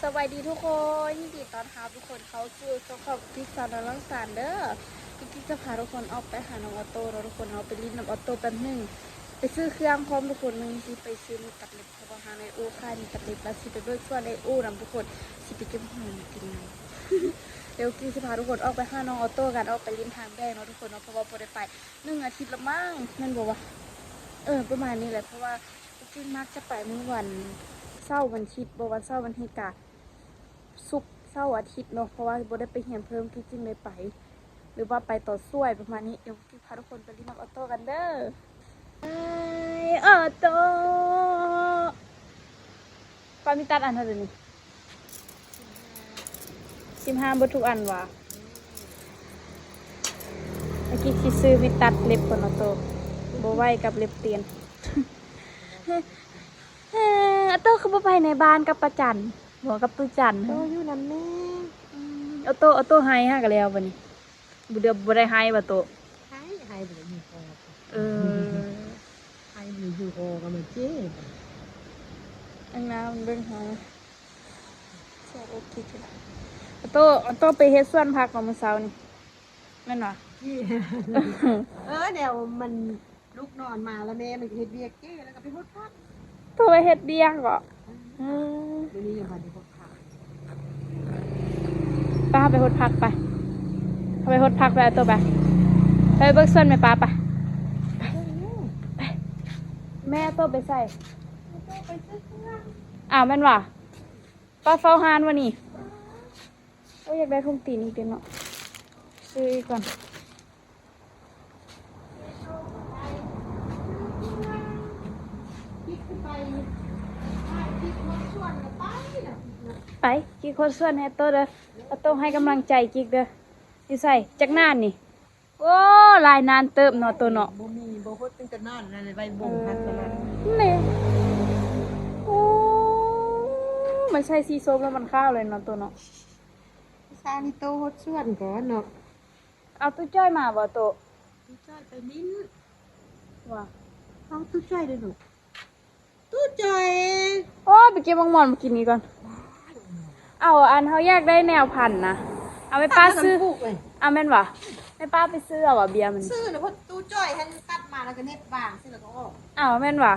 สวัสดีทุกคนยินดีต้อนรับทุกคนเข้าสู่ช่องของพิซซ่าและลังสารเด้อกิ๊กจะพาทุกคนออกไปหาน้องออโต้แล้วทุกคนเอาไปลิ้นน้องออโต้แป๊บนึงไปซื้อเครื่องพร้อมทุกคนนึงที่ไปซื้อมีตัดเล็บเพราะว่าหาในอู่ค่ายมีตัดเล็บแล้วสิไปด้วยส่วนในอู่นำทุกคนสิไปเก็บหอมกินน้ำเดี๋ยวกิ๊กจะพาทุกคนออกไปหาน้องออโต้กันออกไปลิ้นทางแดงเนาะทุกคนเนาะเพราะว่าพอได้ไป1 อาทิตย์ละมั้งนั่นบอกว่าประมาณนี้แหละเพราะว่ากิ๊กมักจะไปเมื่อวันเสาร์วันอาทิตย์บ่วันเสาร์วันอาทิตย์กะศุกร์เสาร์อาทิตย์เนาะเพราะว่าบ่ได้ไปเรียนเพิ่มจริงๆเลยไป หรือว่าไปต่อสู้ประมาณนี้เดี๋ยวพี่พาทุกคนไปเล่นน้ำออโต้กันเด้อไอออโต้ปามิตัดอันเท่าไหร่นี่15บทุกอันว่ะเมื่อกี้ที่ซื้อมิตัดเล็บคนออโต้บไหวกับเล็บเตียนออโต้คือบ่ไปในบ้านกับประจันบอกกับตู้จันโตอยู่นั่นแม่ออโต้ไฮฮะกันแล้ววันนี้บุเดียวบุได้ไฮบ่โตให้เดี๋ยวอยู่คอให้เดี๋ยวอยู่คอกันมาเจ๊อันน้ำเบิ่งหาใช่โอเคจ้ะออโต้ไปเฮ็ดสวนผักของมื้อเช้านี่แม่นบ่เดี๋ยวมันลูกนอนมาแล้วแม่มันเฮ็ดเบียกเจ๊แล้วก็ไปพดพักโตไปเฮ็ดเบี้ยบ่เดี๋ยวนี้ยังมาได้พดพักป้าไปเฮ็ดผักไปไปเฮ็ดผักไปตัวไปเบิ่งสวนแม่ป้าไปแม่โตไปใส่แม่นบ่ป้าเฝ้าหานวันนี้โอ้ยอยากได้ทุ่งตีนอีกเด้เนาะซื้ออีกก่อนไปกิ๊กคนส่วนให้โตเด้อโตให้กำลังใจกิ๊กเด้ออยู่ใส่จักนานนี่โอ้ลายนานเติบเนาะตัวเนาะบ่มีบ่พดเป็นกันนานอะไรใบบ่งพักกันนั้นนี่โอ้มันใช่สีส้มแล้วมันข้าวเลยเนาะตัวเนาะซานิโตฮดส่วนก่อนเนาะเอาตู้จ้อยมาบ่โตตู้จ้อยไปมิ้นว่าเอาตู้จ้อยเด้อลูกตู้จ้อยโอ้ไปเก็บมังมอนมากินนี้ก่อนเอาอันเขาแยกได้แนวพันธุ์นะเอาไปป้าซื้อเอาแม่นวะไปป้าไปซื้อเอาเบียร์มันซื้อนะเพราะตู้จ้อยท่านตัดมาแล้วก็เน็ตบางซื้อแล้วก็ออกเอาแม่นวะ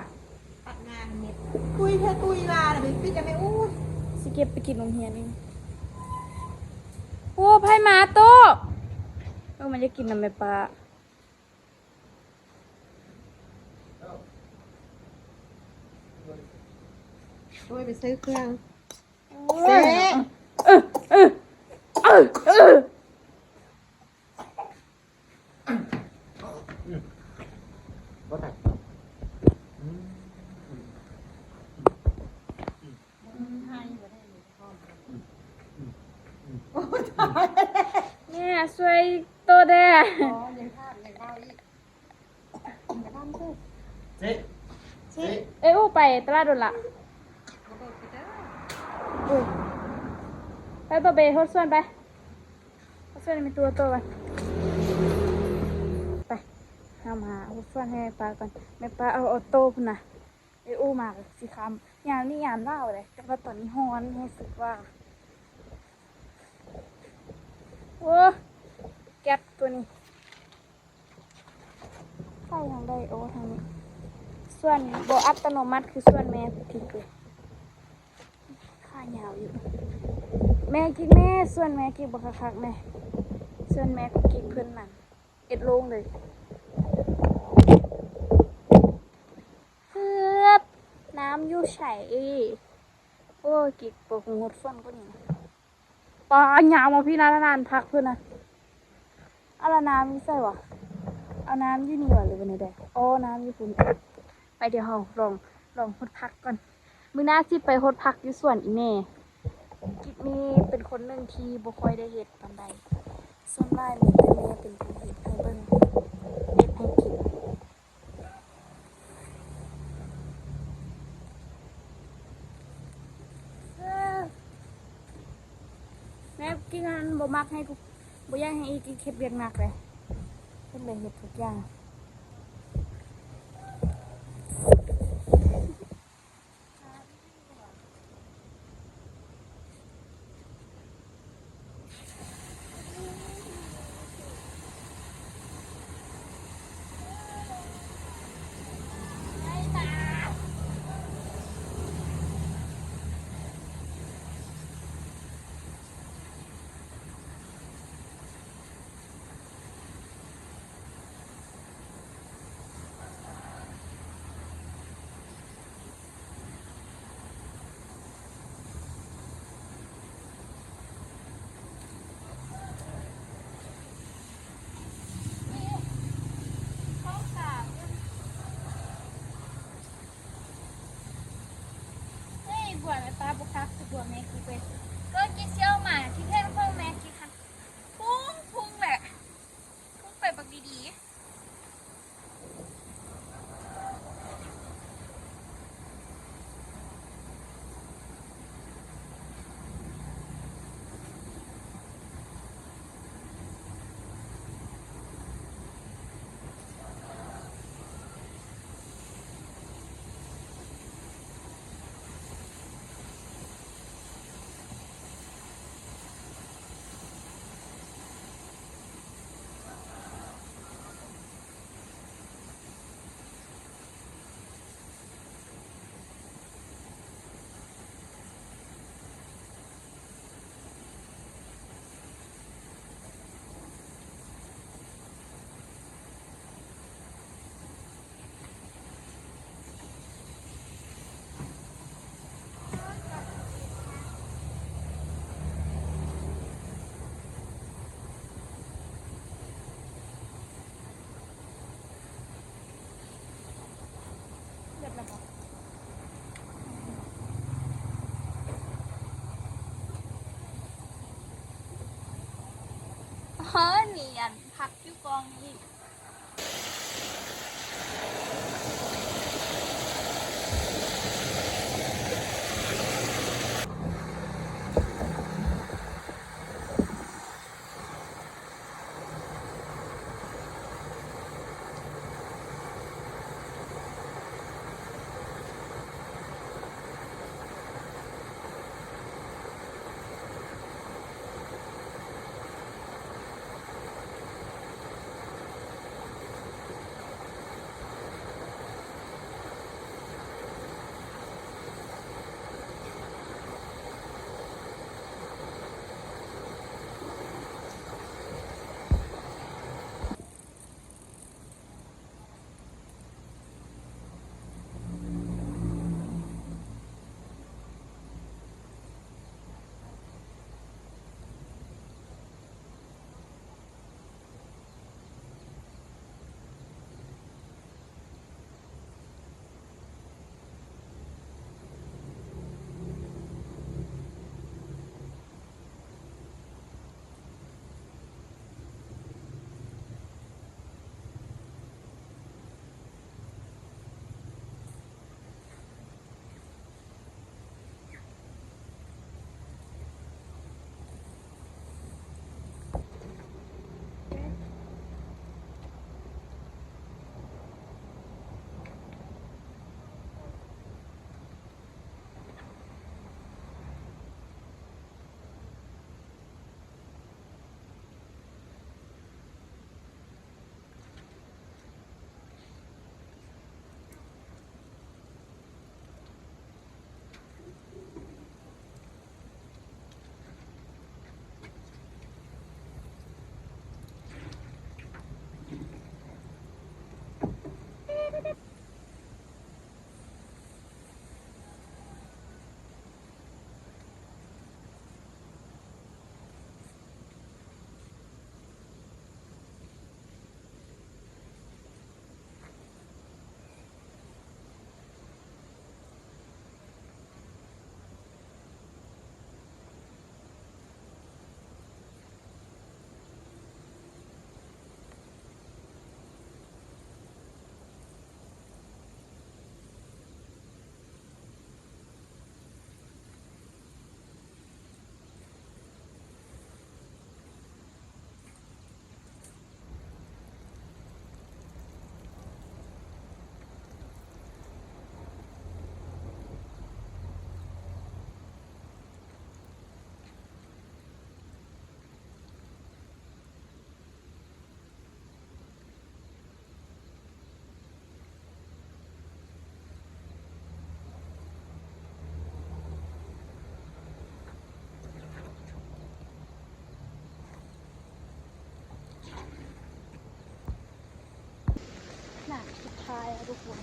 ตัดงานเน็ตตุยเธอตุยลาเลยไปปิดจะไม่อู้สิเก็บไปกินโรงเรียนนี่โอ้ไพ่มาโตมันจะกินน้ำไม่ป้าตุยไปซื้อเครื่องเซ่เนี่ยสวยโตแด่ยังข้าวยังข้าวอีกยังข้าวเเซ่อ้ยไปตลาดโดนละไปตัวเบย์ทดส่วนไปทดส่วนมีตัวกันไปทำหาทดส่วนให้ปลาก่อนแม่ปลาเอาออโต้พุ่นนะไอ้อู้มาสิคำยามนี่ยามเล่าเลยแต่ว่าตอนนี้ฮ้อนรู้สึกว่าโอ้แก๊สตัวนี้ใส่ทางได้โอ้ทางนี้ส่วนโบอัตโนมัติคือส่วนแม่ทิ้งเลยข้ายาวอยู่แม่กิ๊กแม่ส่วนแม่กิ๊กบักคักแม่ส่วนแม่กิ๊กเพื่อนนั่นเอ็ดลงเลยเฮือบน้ำอยู่ใส่โอ้กิ๊กปกงดฟันก็นี่ปลาหยาวมาพี่นานพักเพื่อนนะเอาละน้ำนี่ใส่วะเอาน้ำอยู่นี่วะหรือวันไหนได้โอ้น้ำอยู่คุณไปเดี๋ยวเราลองหดพักก่อนมื้อหน้าสิไปหดพักอยู่ส่วนอีแม่กิ๊กนี่เป็นคนหนึ่งที่บ่ค่อยได้เฮ็ดปานใดส่วนมากมีแต่แม่เป็นคนเฮ็ดให้เบิ่งเฮ็ดให้กินแม่กิ๊กนั้นบ่มักให้กูบ่อยากให้อีกิ๊กเฮ็ดเวียกหนักเลยเพิ่นเลยเฮ็ดทุกอย่าง ฮ้ยเนียนพักอยู่กองนี้หนักสุดท้ายอะทุกคน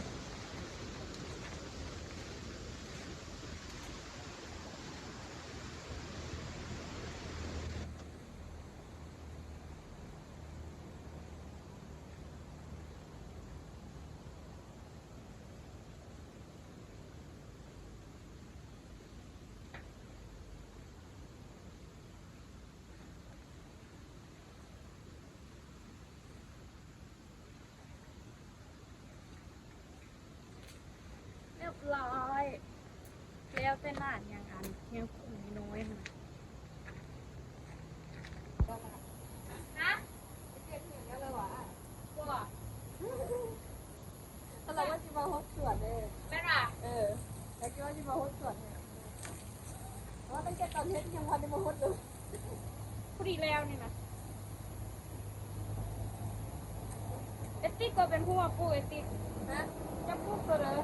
เรียบร้อยแล้วแต่หน้าอย่างอันยังคุยน้อยนะฮะเจ็บเหมือนกันเลยวะว่าแต่เราว่าจะมาฮดส่วนเลยแม่ล่ะแล้วคิดว่าจะมาฮดส่วนเนี่ยเพราะว่าตั้งแต่ตอนเฮ็ดยังวันได้มาฮดเลยพอดีแล้วนี่นะเอติกก็เป็นผู้มาปลูกเอติกนะจะปลูกตัวเลย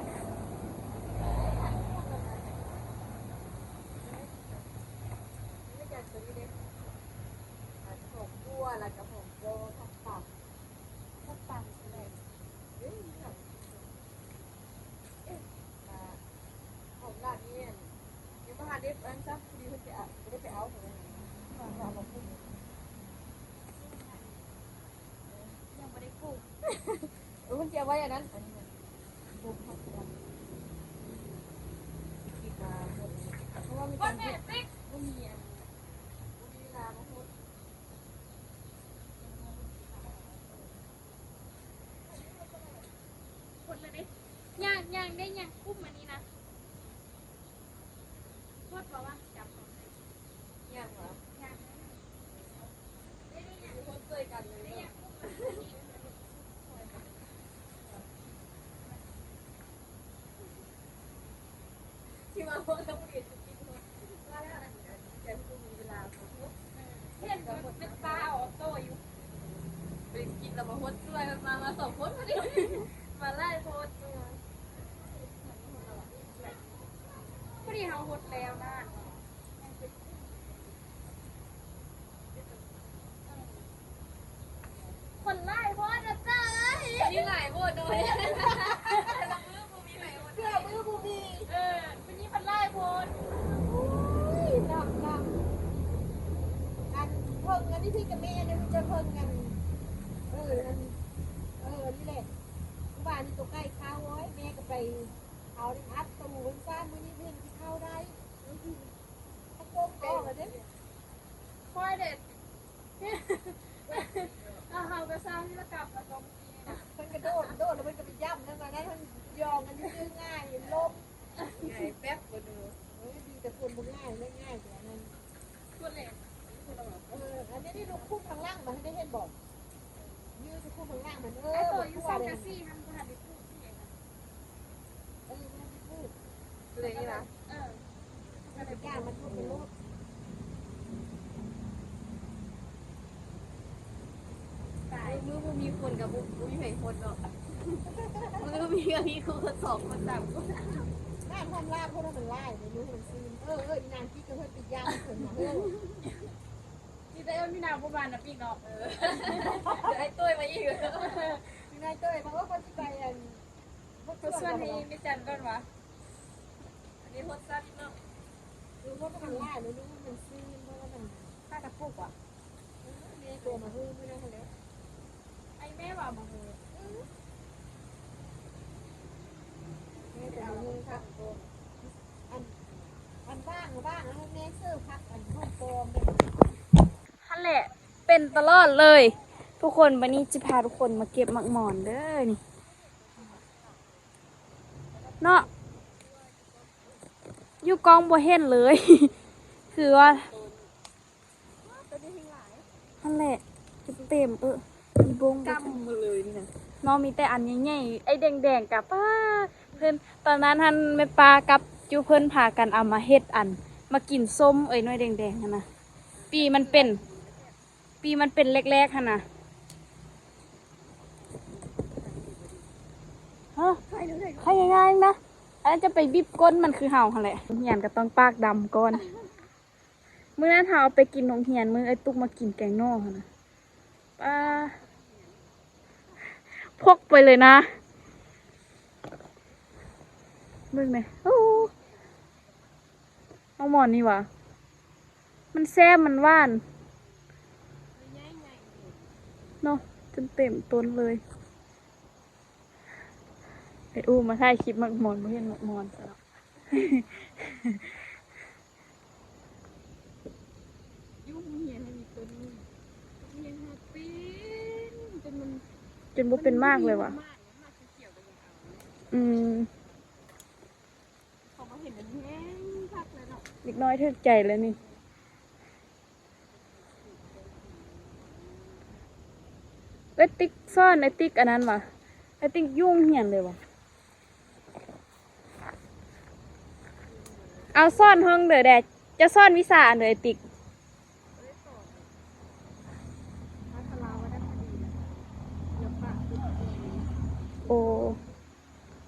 ไม่จากตัวนี้เด็กผมบัวแล้วก็ผมโบทับปักอะไรผมร้านนี้ยังไม่หาเด็กอันซักพอดีเขาจะไม่ได้ไปเอาผมเอามาพูดยังไม่ได้พูดคุณเจียไว้อย่างนั้นบุกทับปักเพราะว่ามีการไม่มีเวลามาพูด ยังได้ยังคุ้มอันนี้นะโคตรบอกว่าจับของยังเหรอยังได้ยังโคตรเคยกันเลยได้ยังที่มาโคตรต้องเรียนจริงๆว่าแล้วนะแกคงมีเวลาเห็นเป็นปลาออโต้อยู่ไปกินแล้วมาโคตรด้วยมาสองคนมาดิมาไล่โคตรตัวพอดีเขาหดแล้วนะคนไล่โคตรนะเจ้ยนี่หลายโคตรเลยเพื่อมือบูมีวันนี้มันไล่โคตร น้ำอันเพิ่งอันนี้พี่กับแม่เนี่ยมันจะเพิ่งกันนี่แหละบ้านนี่ตัวใกล้ข้าวไว้แม่ก็ไปเอาในอัดตูนซ่านมือนี้เพื่อนที่เข้าได้ตะโกนต่อเลยเด้ ค่อยเด็ดเอาเฮากระซ้ำที่ละกลับมาตรงนี้นะ มันกระโดดแล้วมันก็ไปย่ำนั่นมาได้มันยองกันยืดง่ายลบ ง่ายแป๊บก็ดู ดีแต่คนมันง่ายไม่ง่ายแต่นั้น พูดเลย อันนี้ลูกคู่ข้างล่างมันได้เห็นบอกยืดคู่ข้างล่างมันไอ้ตัวยูซังกะซี่ทำขนาดนี้พูดที่ไหนนะ มันพูด เลยนี่นะ มันเป็นการมันพูดเป็นโลก ตาย มือมีคนกับมือมีแผงคนเนาะมือมีกับพี่คนสองคนสามคน หน้าความล่าพวกนั้นมันไล่ไม่รู้มันซีนนางที่ก็เพิ่งปิดยาเพิ่ง ที่ได้เอาพี่นางประมาณนะพี่เนาะ จะให้ตุ้ยมาอีก นายเต้ยเพราะว่าเขาจะไปอัน ตัวส่วนนี้ไม่จันก่อนวะ อันนี้โคตรสั้นเนาะ รู้ว่ามันไล่ไม่รู้มันซีนเพราะว่ามัน ถ้าจะพูดว่ะ มีตัวมาพึ่งไม่ได้แล้ว ไอ้แม่ว่ามาเลย ไม่แต่เอาเงินครับอันบ้างแล้วแม่เสื้อพักอันห้องโปม นั่นแหละเป็นตลอดเลย ทุกคนวันนี้จะพาทุกคนมาเก็บหมักหมอนเด้อนี่เนาะอยู่กองบัวเห็นเลย คือว่านั่นแหละเต็มมีบง กำมาเลยนี่นะ น้องมีแต่อันใหญ่ๆไอ้แดงๆกับป้าเพื่อนตอนนั้นท่านแม่ปลากับจูเพื่อนพากันเอามาเฮ็ดอัน มากินส้มหน่วยแดงๆนะปีมันเป็นแรกๆฮะนะฮะใครง่ายๆนะอันนั้นจะไปบีบก้นมันคือเห่าหั่นแหละเหียนก็ต้องปากดำก่อนมื้อนั้นเฮาเอาไปกินนงเหียนมื้อไอ้ตุ๊กมากินแกงนอกหั่นนะป้าพกไปเลยนะมึงไหมโอ้เอาหมอนนี่วะมันแซ่บมันหวานเนาะจนเต็มต้นเลยไอ้อู้มาถ่ายคลิปหมักหมอนไม่เห็นหมักหมอนซะแล้ว ยุ่งเหียนให้มีตัวนี้เหียนหักปีนจนมัน จนบ่เป็นมากเลยวะ มากเขียวกันยังเอา อืม เขามาเห็นมันแห้งพักเลยเนาะ เล็กน้อยถึกใจแล้วนี่ไอ้ติ๊กซ่อนไอ้ติ๊กอันนั้นวะไอ้ติ๊กยุ่งเหียนเลยวะเอาซ่อนห้องเด้อแดดจะซ่อนวิสาอันเด้อไอ้ติ๊ก พัทลาว่าได้พอดีเดี๋ยวปากติด โอ้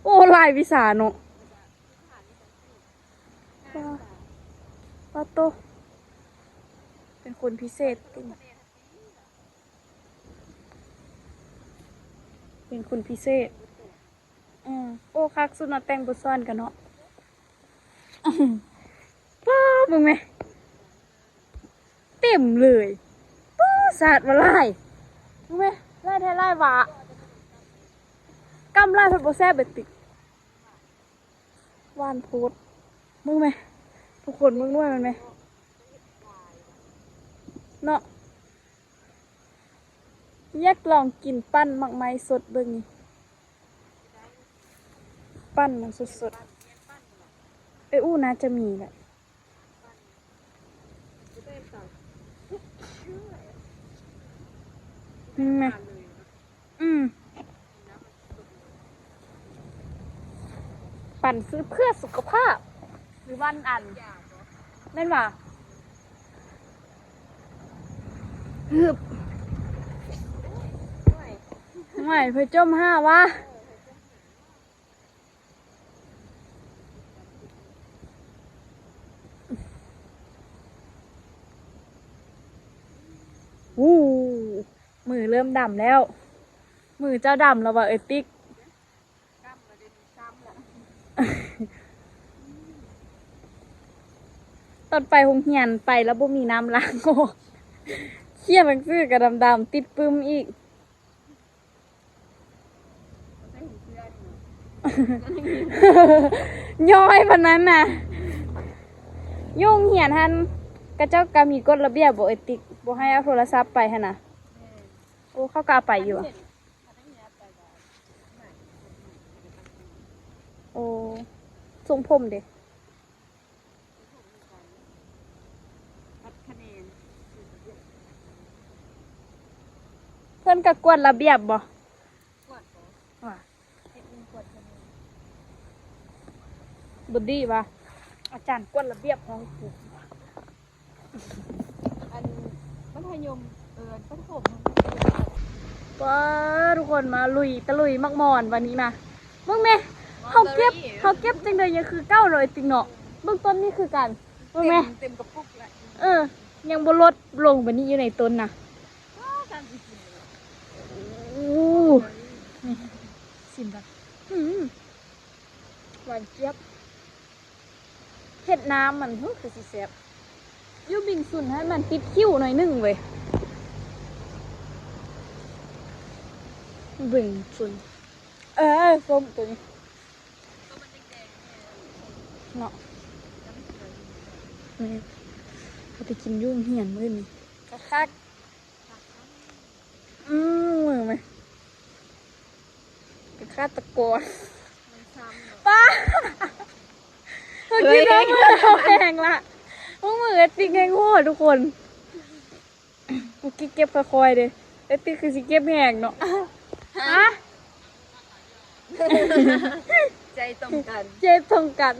โอ้ลายวิสาเนาะป้าโตเป็นคนพิเศษติ๊กเป็นคนพิเศษโอ้คักสุดเนาะแต่งบุซ่อนกันเนาะป้าบึงไหมเต็มเลยป้าสาดมาไล่บึงไหมไล่แท้ไล่หวะกำไล่เพิ่นบ่แซ่บเบ็ดติกหวานโพดมึงไหมทุกคนมึงด้วยมันไหมเนาะอยากลองกินปั้นหมักไม้สดเบิ่งนี่ป ปั้นมันสดๆอู้น่าจะมีแหละไงปั่นซื้อเพื่อสุขภาพ หรือวันอันแม่นว่าฮึบไม่เพื่อจมห้าวะวู้มือเริ่มดำแล้ว มือเจ้าดำแล้วว่ะติ๊กตอนไปโรงเรียนไปแล้วบ่มีน้ำล้างออกเขี้ยมันซื้อกับดำๆติดปึ้มอีก ย้อยปานนั้นน่ะยุ่งเหียนหันกระเจ้าก็มีกฎระเบียบบ่ติ๊กบ่ให้เอาโทรศัพท์ไปหั่นน่ะโอ้เขาก็เอาไปอยู่อะโอ้ทรงผมเด้เพิ่นก็กวดระเบียบบ่ว่าบุดีป่ะอาจารย์กวดระเบียบของครู อันมัธยมประถม ว้าทุกคนมาลุยตะลุยมักมอนวันนี้นะเบิ่งแม่เฮาเก็บจังเลยยังคือ900ติงเนาะเบิ่งต้นนี่คือกันเบิ่งแม่ เต็มกระปุกเลย ยังบ่ลดลงบัดนี้อยู่ในต้นน่ะ การสิกิน อู้นี่ชิมกันหวานเจี๊ยบเฮ็ดน้ำมันคือสิแซ่บอยู่บิงซุนให้มันติดคิ้วหน่อยนึงเว้ยบิงซุนส้มตัวนี้เนาะนี่เขาไปกินยุ่งเหียนมื้อนี้คักมือไหมเป็นฆาตกรป้าเมื่อกี้น้องมือเราแหงละพวกมือติ๊กแหงโง่ทุกคนเมื่อกี้เก็บค่อยๆเลยไอ้ติ๊กคือสิเก็บแหงเนาะฮะ ใจตรงกัน เจตรงกัน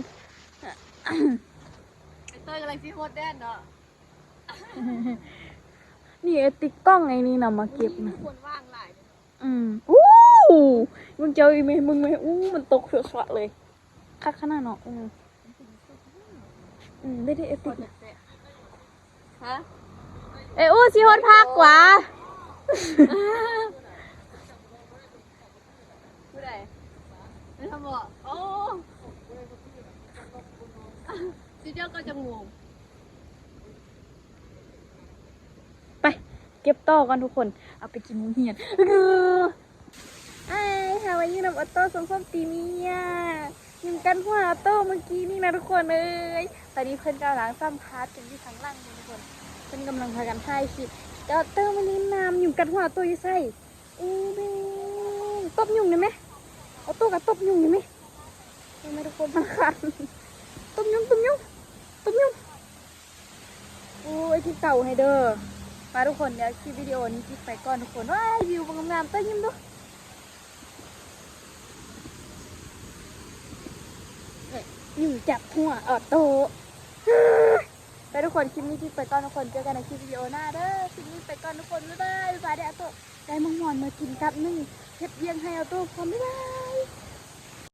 ไอเต้ยกำลังซีโคตรแดนเนาะ นี่ไอ้ติ๊กกล้องไอ้นี่นำมาเก็บนะ คนว่างหลาย อู้มึงเจออีเมมึงไหมมันตกเสือกๆเลยคักขนาดเนาะได้ไอ้ติ๊ก ฮะ สิฮอดภาคกว่า ผู้ใดไม่ทำบอกโอ้ซีเจ้าก็จะงง ไปเก็บต่อกันทุกคนเอาไปกินมื้อเฮียนไอ้ฮาวายูนำออโต้สมส้มตีเมียยิงกันหัวออโต้เมื่อกี้นี่นะทุกคนเอ้ยตอนนี้เพิ่นกำลังซ้ำพาร์ทกันอยู่ข้างล่างนี่ทุกคนเพิ่นกำลังพากันถ่ายคลิปแต่ออโต้มันนี่น้ำยุ่งกันหัวออโต้อยู่ใส่เบ้ตบยุ่งได้ไหมออโต้กับตบยุ่งได้ไหมทำไมทุกคนมันขันตบยุ่งโอ้ยที่เก่าให้เด้อมาทุกคนเดี๋ยวคลิปวิดีโอนี้คลิปไปก่อนทุกคนว้ายวิวงามๆเต้ยยิ้มดูอยู่จับหัวออโต้ไปทุกคนคลิปนี้คลิปไปก่อนทุกคนเจอกันในคลิปวิดีโอหน้าเด้อคลิปนี้ไปก่อนทุกคนบ๊ายบายได้ออโต้ได้มังมอนมากินกับนึ่งเฮ็ดเลี้ยงให้ออโต้พร้อมบ๊ายบาย